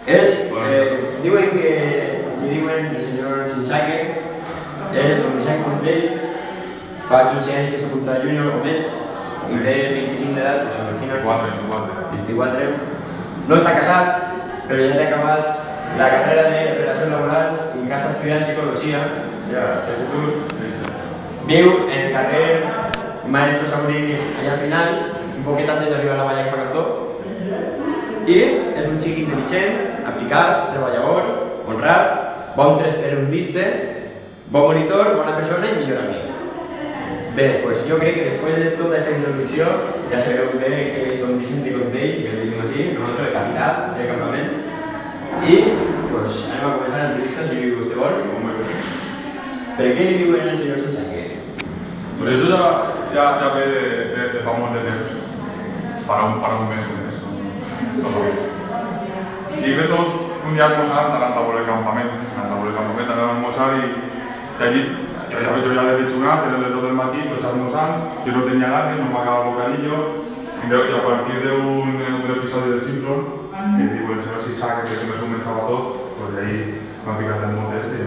Diuen que li diuen el senyor Shinzake, és el Misaki Kontei, fa 15 anys que s'apunta júnior o menys, i té 25 d'edat, doncs imagina. 24. No està casat, però ja té acabat la carrera de Relacions Laborals i encara està estudiant Psicologia, o sigui, el futur. Viu en el carrer Maestro Saurini, allà al final, un poquet antes d'arribar a la Valla que fa cantó. I és un xic intel·ligent, aplicat, treballador, honrat, bon trasperundista, bon monitor, bona persona i millor amic. Bé, pues yo creo que después de toda esta introducción ya se ve que con Vicente Contei, que lo digo así, nosotros de capital, de campamento. Y pues anem a començar l'entrevista, si vostè vol. Per què li diuen al senyor Shinzake? Pues eso ya ve de fa molt de temps, para un mes o més. I ve tot un dia almorzant, anant a veure el campament, anant a almorzar i allí yo ya de desayunar, desde las 2 del matí, pues almorzando, yo no tenía ganas, no me acababa el bocadillo, y a partir de un episodio de Simpson, que digo el señor Shinzake, que se me comenzaba todo, pues de ahí me ha picado el monte este, y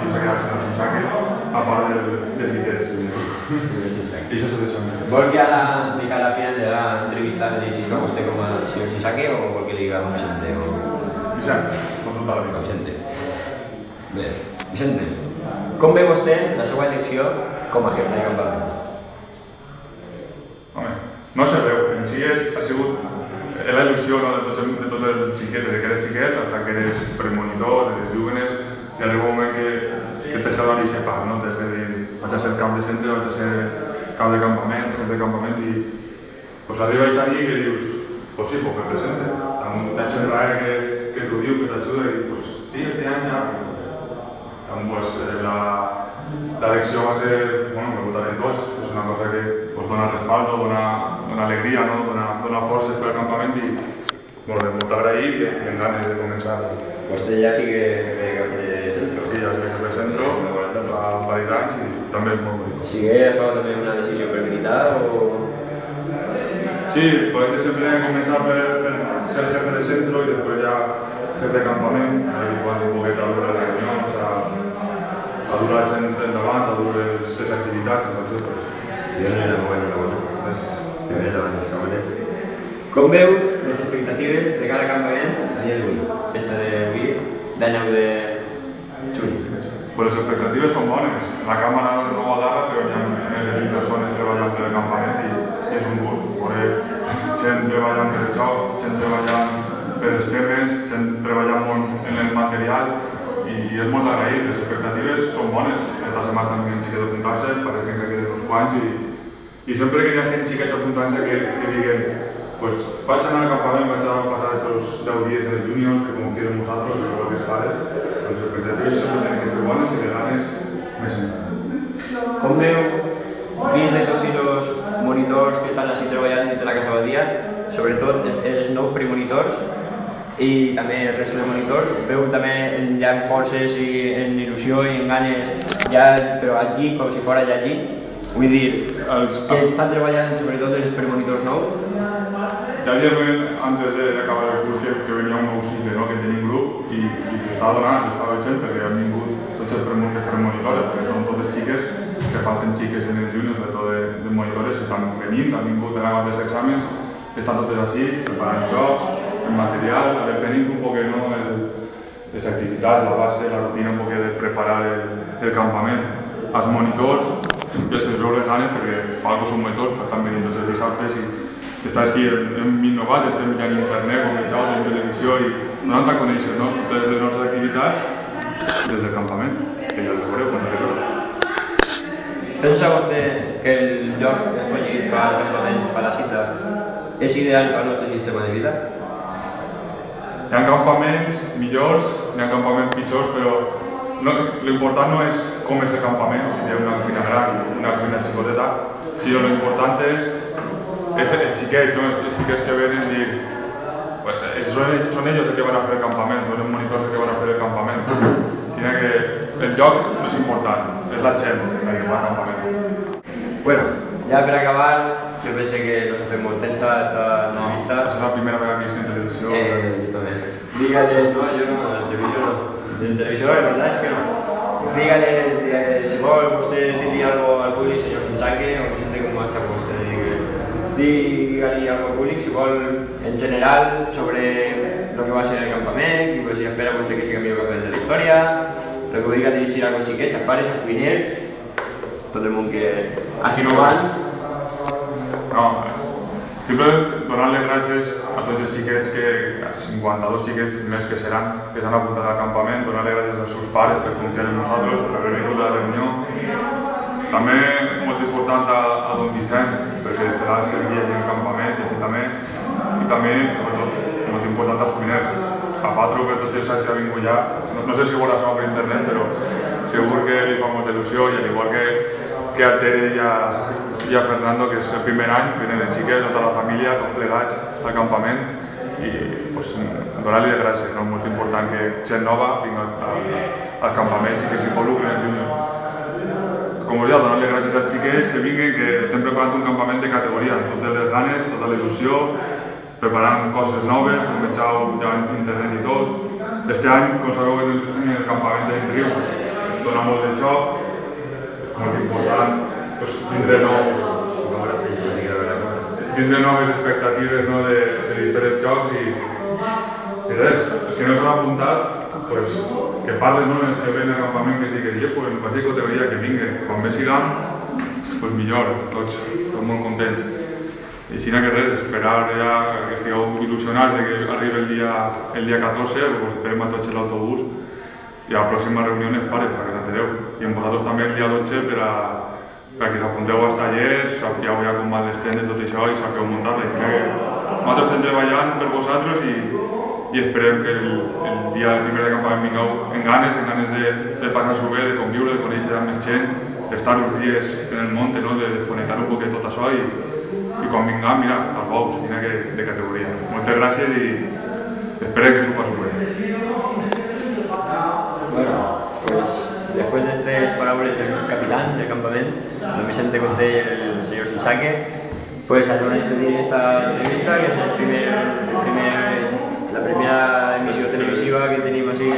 piensa que era el señor Shinzake, aparte del ITS. Y eso es de hecho. ¿Vol que ara, a la final de la entrevista, le diga a usted como al señor Shinzake o vol que le diga a Vicente? Vicente, consulta la vida. Vicente. Bé, Vicente, com ve vostè la seva elecció com a jefe de campament? Home, no se veu, en si ha sigut la il·lusió de tot el xiquet, des que eres xiquet fins que eres premonitor, eres jóvenes, i arriba un moment que t'has de dir separat, no? T'has de dir, vaig a ser cap de centre, vaig a ser cap de campament, centre de campament, i pues arribes allí que dius, pues sí, pues me presente. T'ha gent rara que t'ho diu, que t'ajuda, i pues sí, este any ja. Pues la elecció va ser, bueno, me votarem tots, és una cosa que pues, dona respaldo, dona alegria, no? dona forces per al campament i molt agraït i amb ganes de començar. Vostè ja sí que ve cap de centro? Sí, ja sí que ve centro, fa un parell d'anys i també és molt bonic. Sí que això també una decisió premeditada o...? Sí, perquè sempre hem començat per ser jefe de centro i després ja jefe de campament, habitual un poquet a veure les reunions, a dur la gent endavant, a dur les activitats, entonces... Sí, enhorabona. Com veu les expectatives de cada campament a dia d'avui, fecha d'avui, de 9 de juny? Pues les expectatives són bones. La càmera no és nova d'ara, però hi ha més de 20 persones treballant per el campament i és un gust veure gent treballant per el joc, gent treballant per els temes, gent treballant molt en el material i és molt d'agrair. Les expectatives són bones. Esta setmana també un xiquet apuntant-se, parece que queden uns quants i sempre que hi ha gent xiquets apuntant-se que diguen pues vaig anar al campament, vaig a passar estos 10 dies en els juniors, que com quieren vosaltres, o com les pares, les expectatives sempre tenen que ser bones i de ganes més enllà. Com veu, dins de tots els monitors que estan així treballant dins de la Casa Badia, sobretot els nous premonitors i també el resta de monitors, veu també ja en forces i en il·lusió i en ganes, ja, però allí, com si fora ja allí, vull dir, que estan treballant sobretot els premonitors nous. Ja evidentment, antes d'acabar el curs, que venia un nou cicle, no? Que tenim grup i s'estava donant, s'estava veient perquè han vingut tots els premonitores, perquè són totes xiques, que falten xiques en els juniors, sobretot de monitores, estan venint, han vingut, han acabat els exàmens, estan totes així, preparant jocs, el material, depenent un poc, no? Les activitats, la base, la rutina, un poc de preparar el campament. Els monitors, ja se'ls veu les ganes, perquè algo són monitors, que estan venint tots els dissabtes i estar així, hem innovat, estem mirant internet, com el joc, en televisió i donant a conèixer, no? Totes les nostres activitats des del campament, que ja les veureu quan arribeu. Pensa vostè que el lloc escollit per al campament, per la cita, és ideal per al nostre sistema de vida? Hi ha campaments millors, hi ha campaments pitjors, però l'important no és com és el campament, si té una cuina gran, una cuina xicoteta, sinó l'important és els xiquets, els xiquets que venen i pues, són ells els que van a fer el campament, són els monitors que van a fer el campament. Sinó que el lloc no és important, és la gent la que fa el campament. Bueno, ja per acabar, jo penso que nos ha fet molt tensa esta entrevista. És la primera vegada que he vist en televisió. Jo també. Dic dígale, no, yo no, del televisor no. Del televisor la verdad es que no. Dígale, si vol vostè dir algo al públic, senyor Sinsaque, o gente com marxa vostè, dígale algo al públic, si vol, en general, sobre lo que va a ser el campament, i pues, si espera vostè que sigui el millor campament de la història, lo que vulgui dirigir algo així que els pares, els cuiners, tot el món que... als que no van. No, simplement donar les gràcies a tots els xiquets, a 52 xiquets més que seran, que s'han apuntat al campament, donar les gràcies als seus pares per confiar en nosaltres, per haver vingut a la reunió. També molt important a don Vicent, perquè serà els que es guies en el campament i així també. I també, sobretot, molt important als cuiners. A Patro, per tots els anys que ha vingut ja, no sé si veurà això per internet, però segur que li fa molta il·lusió, i al igual que a Tere i a Fernando, que és el primer any, venen els xiquets, tota la família, tots plegats al campament, i pues, donar-li les gràcies, no? Molt important que gent nova vingui al campament i que s'involucren en el júnior. Com us deia, donar-li gràcies als xiquets que vinguin, que estem preparant un campament de categoria, amb totes les ganes, tota la il·lusió, preparant coses noves, com vegeu ja en internet i tot. Este any, com sabeu, en el campament tenim riu, dona molt de xoc, molt important, pues, tindré noves expectatives, no, de diferents jocs i res, els que no s'han apuntat, pues, que parlen, no, els que ven al campament, que diguen, pues, faci categoria, que vinguen, quan més siguem, pues millor, tots molt contents. I així que res, esperar ja que estigueu il·lusionats de que arribi el dia 14, pues esperem a tots l'autobús i a la pròxima reunió els pares, perquè s'entereu. I amb vosaltres també el dia 12 per que s'apunteu als tallers, sapigueu ja com van les tendes, tot això, i sapigueu muntar-la. Així que nosaltres estem treballant per vosaltres i esperem que el dia primer de campament vingueu en ganes de passar-s'ho bé, de conviure, de conèixer amb més gent, d'estar uns dies en el monte, no? De desconnectar un poquet tot això i quan vinguem, mira, als bous, de categoria. Moltes gràcies i esperem que s'ho passi bé. Bueno, pues después de estas palabras del capitán del campamento, don Vicente Conté y el señor Sinsaque, pues se van a despedir esta entrevista, que es la primera emisión televisiva que tenemos así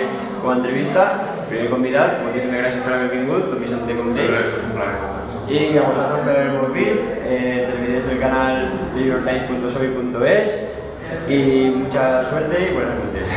como entrevista. Primer convidat, moltíssimes gràcies per haver vingut, don Vicente Conté. Y a vosotros por habernos visto, televidentes del canal de NewYorkTimes.soy.es, y mucha suerte y buenas noches.